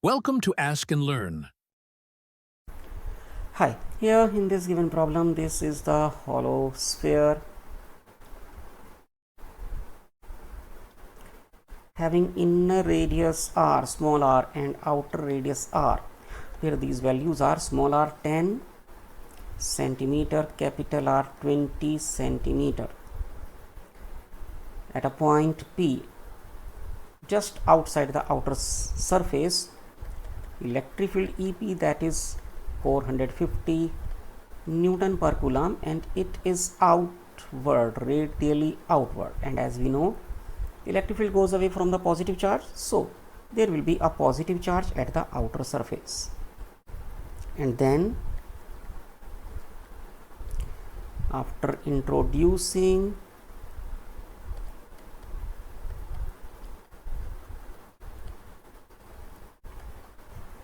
Welcome to Ask and Learn. Hi, here in this given problem, this is the hollow sphere having inner radius r, small r, and outer radius r, where these values are small r 10 centimeter, capital R 20 centimeter. At a point P, just outside the outer surface, electric field EP, that is 450 Newton per Coulomb, and it is outward, radially outward. And as we know, electric field goes away from the positive charge, so there will be a positive charge at the outer surface. And then after introducing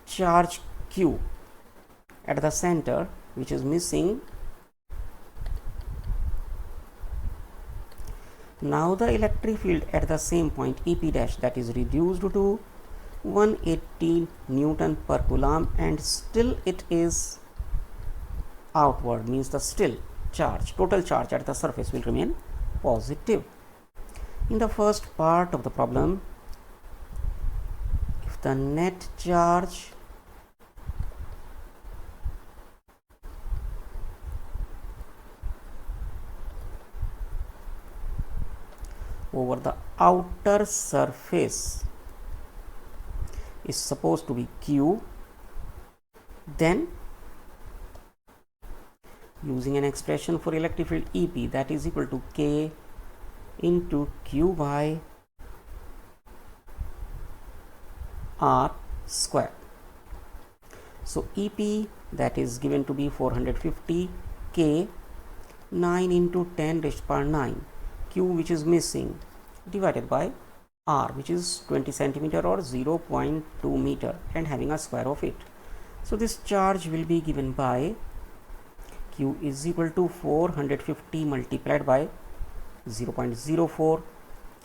charge Q at the center, which is missing, now the electric field at the same point EP dash, that is reduced to 180 Newton per Coulomb, and still it is outward, means the still charge, total charge at the surface will remain positive. In the first part of the problem, if the net charge over the outer surface is supposed to be Q, then using an expression for electric field EP, that is equal to K into Q by R square. So EP, that is given to be 450, K 9 into 10 raised to power 9, Q which is missing, divided by R, which is 20 centimeter or 0.2 meter, and having a square of it. So this charge will be given by Q is equal to 450 multiplied by 0.04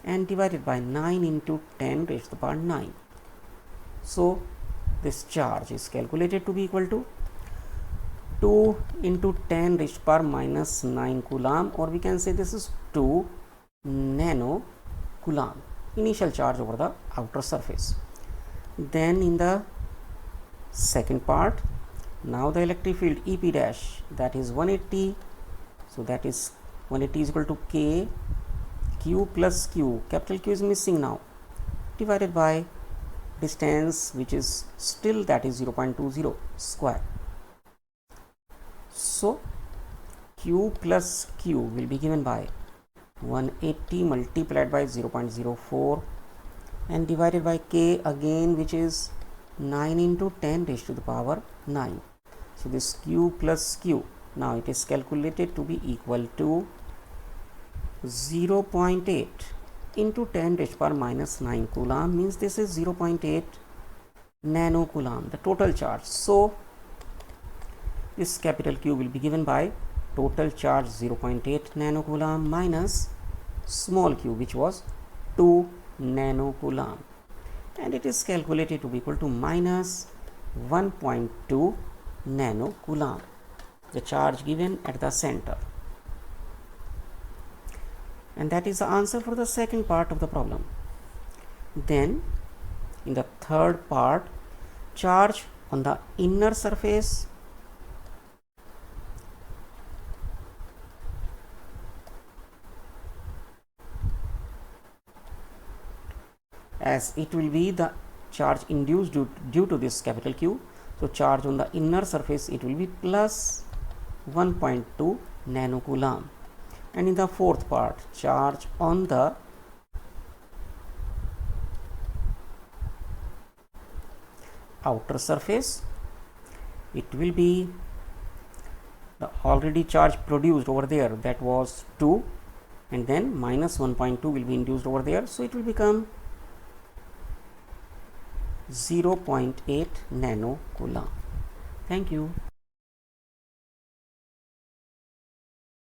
and divided by 9 into 10 raised to the power 9. So this charge is calculated to be equal to 2 into 10 raised to the power minus 9 Coulomb, or we can say this is 2 nano Coulomb, initial charge over the outer surface. Then in the second part, now the electric field EP dash, that is 180, so that is 180 is equal to K Q plus Q, capital Q is missing now, divided by distance which is still, that is 0.20 square. So Q plus Q will be given by 180 multiplied by 0.04 and divided by K again, which is 9 into 10 raised to the power 9. So this Q plus Q, now it is calculated to be equal to 0.8 into 10 raised to the power minus 9 Coulomb, means this is 0.8 nano Coulomb, the total charge. So this capital Q will be given by total charge 0.8 nano Coulomb minus small q, which was 2 nano Coulomb, and it is calculated to be equal to minus 1.2 nano Coulomb, the charge given at the center. And that is the answer for the second part of the problem. Then in the third part, charge on the inner surface as it will be the charge induced due to this capital Q. So charge on the inner surface, it will be plus 1.2 nano Coulomb. And in the fourth part, charge on the outer surface, it will be the already charge produced over there, that was 2, and then minus 1.2 will be induced over there, so it will become 0.8 nano Coulomb. Thank you.